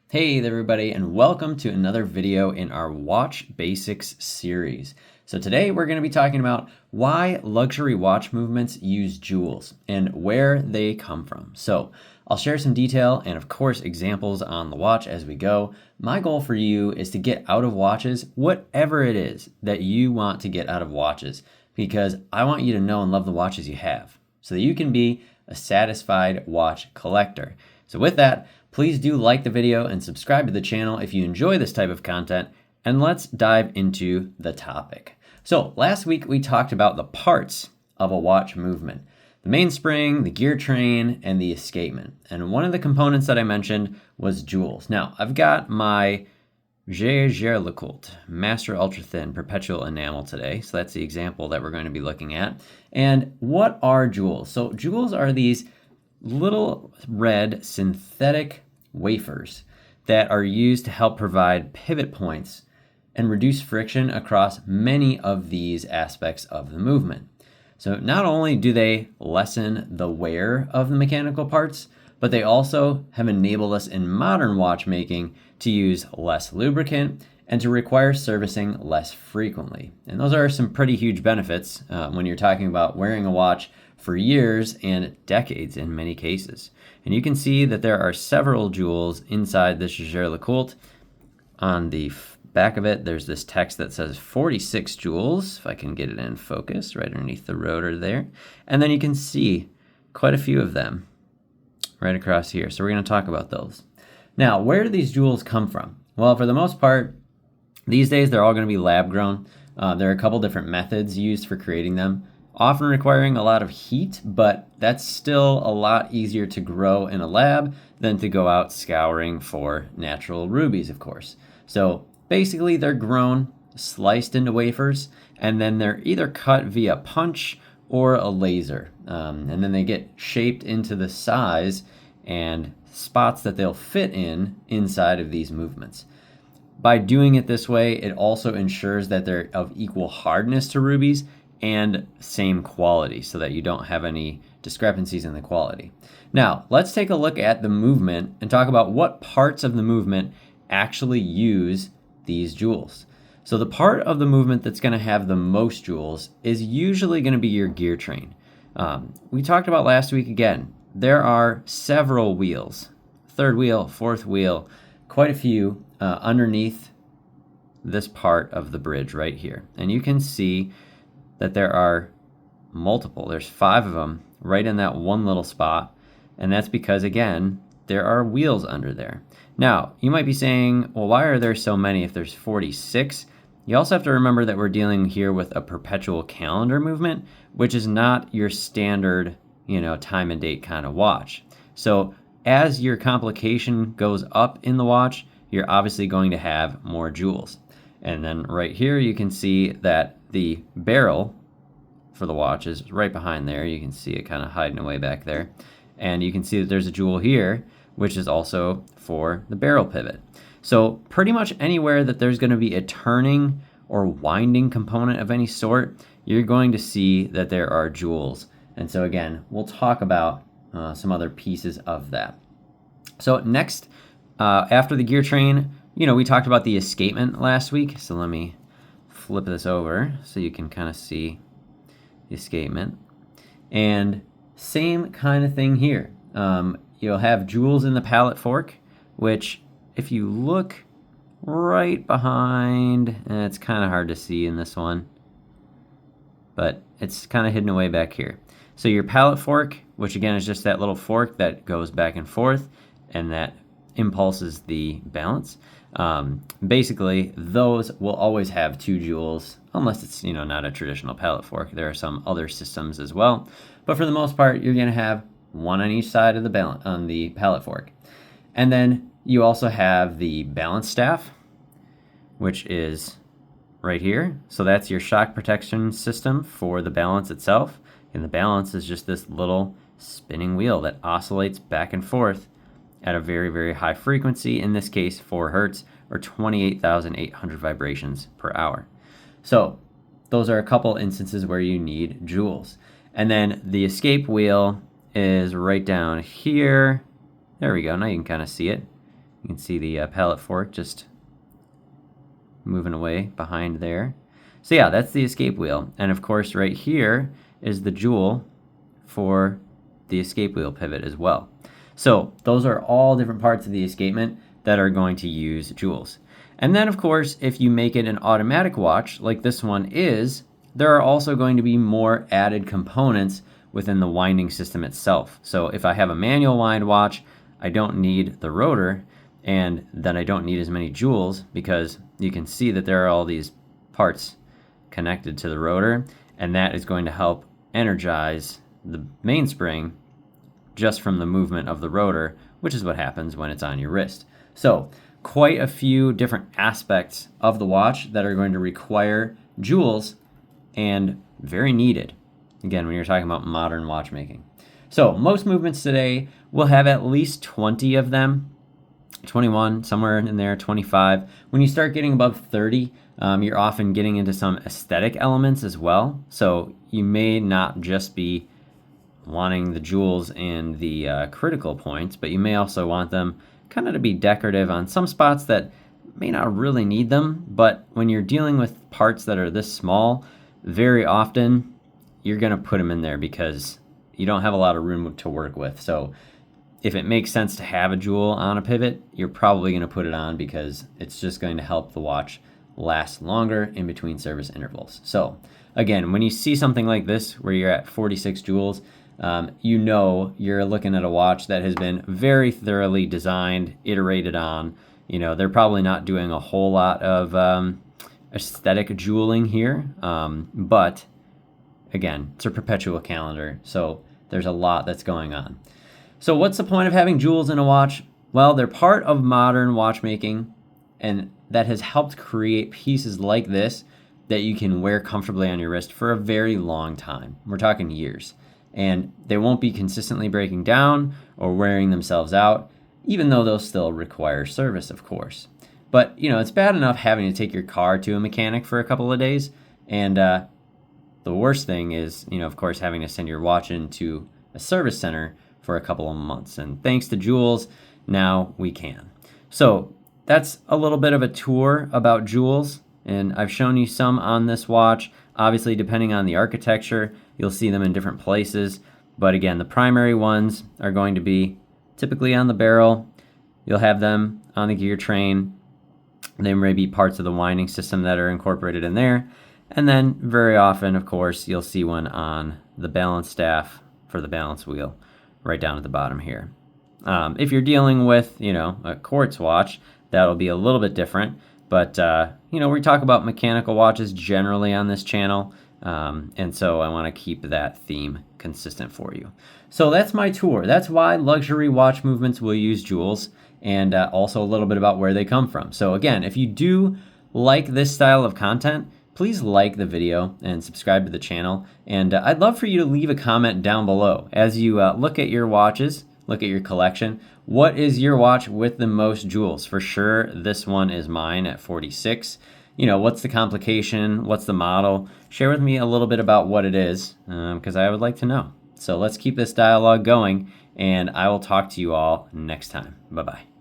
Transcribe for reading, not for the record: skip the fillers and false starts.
Hey there everybody, and welcome to another video in our Watch Basics series. So today we're going to be talking about why luxury watch movements use jewels and where they come from. So I'll share some detail and of course examples on the watch as we go. My goal for you is to get out of watches whatever it is that you want to get out of watches, because I want you to know and love the watches you have so that you can be a satisfied watch collector. So with that, please do like the video and subscribe to the channel if you enjoy this type of content, and let's dive into the topic. So last week we talked about the parts of a watch movement: the mainspring, the gear train, and the escapement. And one of the components that I mentioned was jewels. Now I've got my Jaeger-LeCoultre Master Ultra Thin Perpetual Enamel today. So that's the example that we're going to be looking at. And what are jewels? So jewels are these little red synthetic wafers that are used to help provide pivot points and reduce friction across many of these aspects of the movement. So not only do they lessen the wear of the mechanical parts, but they also have enabled us in modern watchmaking to use less lubricant and to require servicing less frequently. And those are some pretty huge benefits when you're talking about wearing a watch for years and decades in many cases. And you can see that there are several jewels inside this Jaeger-LeCoultre. On the back of it, there's this text that says 46 jewels, if I can get it in focus, right underneath the rotor there. And then you can see quite a few of them right across here. So we're going to talk about those. Now, where do these jewels come from? Well, for the most part, these days they're all going to be lab grown. There are a couple different methods used for creating them, often requiring a lot of heat, but that's still a lot easier to grow in a lab than to go out scouring for natural rubies, of course. So basically they're grown, sliced into wafers, and then they're either cut via punch or a laser. And then they get shaped into the size and spots that they'll fit in inside of these movements. By doing it this way, it also ensures that they're of equal hardness to rubies and same quality, so that you don't have any discrepancies in the quality. Now, let's take a look at the movement and talk about what parts of the movement actually use these jewels. So the part of the movement that's going to have the most jewels is usually going to be your gear train. We talked about last week again, there are several wheels, third wheel, fourth wheel, quite a few underneath this part of the bridge right here. And you can see that there are multiple. There's 5 of them right in that one little spot. And that's because, again, there are wheels under there. Now, you might be saying, well, why are there so many if there's 46? You also have to remember that we're dealing here with a perpetual calendar movement, which is not your standard, time and date kind of watch. So as your complication goes up in the watch, you're obviously going to have more jewels. And then right here, you can see that the barrel for the watch is right behind there. You can see it kind of hiding away back there. And you can see that there's a jewel here, which is also for the barrel pivot. So pretty much anywhere that there's going to be a turning or winding component of any sort, you're going to see that there are jewels. And so again, we'll talk about some other pieces of that. So next, after the gear train, we talked about the escapement last week. So let me flip this over so you can kind of see the escapement. And same kind of thing here. You'll have jewels in the pallet fork, which if you look right behind, it's kind of hard to see in this one, but it's kind of hidden away back here. So your pallet fork, which again is just that little fork that goes back and forth and that impulses the balance. Basically, those will always have 2 jewels, unless it's not a traditional pallet fork. There are some other systems as well, but for the most part, you're going to have 1 on each side of the balance on the pallet fork. And then you also have the balance staff, which is right here. So that's your shock protection system for the balance itself. And the balance is just this little spinning wheel that oscillates back and forth at a very, very high frequency, in this case 4 hertz or 28,800 vibrations per hour. So those are a couple instances where you need jewels. And then the escape wheel is right down here. There we go. Now you can kind of see it. You You can see the pallet fork just moving away behind there. So yeah, that's the escape wheel. And of course right here is the jewel for the escape wheel pivot as well. So those are all different parts of the escapement that are going to use jewels. And then of course, if you make it an automatic watch like this one is, there are also going to be more added components within the winding system itself. So if I have a manual wind watch, I don't need the rotor, and then I don't need as many jewels, because you can see that there are all these parts connected to the rotor, and that is going to help energize the mainspring just from the movement of the rotor, which is what happens when it's on your wrist. So quite a few different aspects of the watch that are going to require jewels, and very needed, again, when you're talking about modern watchmaking. So most movements today will have at least 20 of them, 21, somewhere in there, 25. When you start getting above 30, you're often getting into some aesthetic elements as well. So you may not just be wanting the jewels and the critical points, but you may also want them kind of to be decorative on some spots that may not really need them. But when you're dealing with parts that are this small, very often you're going to put them in there because you don't have a lot of room to work with. So if it makes sense to have a jewel on a pivot, you're probably going to put it on because it's just going to help the watch last longer in between service intervals. So again, when you see something like this where you're at 46 jewels, you know you're looking at a watch that has been very thoroughly designed, iterated on. You know, they're probably not doing a whole lot of aesthetic jeweling here, but again, it's a perpetual calendar, so there's a lot that's going on. So what's the point of having jewels in a watch? Well, they're part of modern watchmaking, and that has helped create pieces like this that you can wear comfortably on your wrist for a very long time. We're talking years. And they won't be consistently breaking down or wearing themselves out, even though they'll still require service, of course. But, you know, it's bad enough having to take your car to a mechanic for a couple of days. And the worst thing is, you know, of course, having to send your watch into a service center for a couple of months. And thanks to jewels, now we can. So that's a little bit of a tour about jewels. And I've shown you some on this watch. Obviously, depending on the architecture, you'll see them in different places. But again, the primary ones are going to be typically on the barrel. You'll have them on the gear train. There may be parts of the winding system that are incorporated in there. And then very often, of course, you'll see one on the balance staff for the balance wheel, right down at the bottom here. If you're dealing with, you know, a quartz watch, that'll be a little bit different. But, you know, we talk about mechanical watches generally on this channel. And so I want to keep that theme consistent for you. So that's my tour. That's why luxury watch movements will use jewels, and also a little bit about where they come from. So again, if you do like this style of content, please like the video and subscribe to the channel. And I'd love for you to leave a comment down below as you look at your watches, look at your collection. What is your watch with the most jewels? For sure, this one is mine at 46. You know, what's the complication? What's the model? Share with me a little bit about what it is, because I would like to know. So let's keep this dialogue going, and I will talk to you all next time. Bye-bye.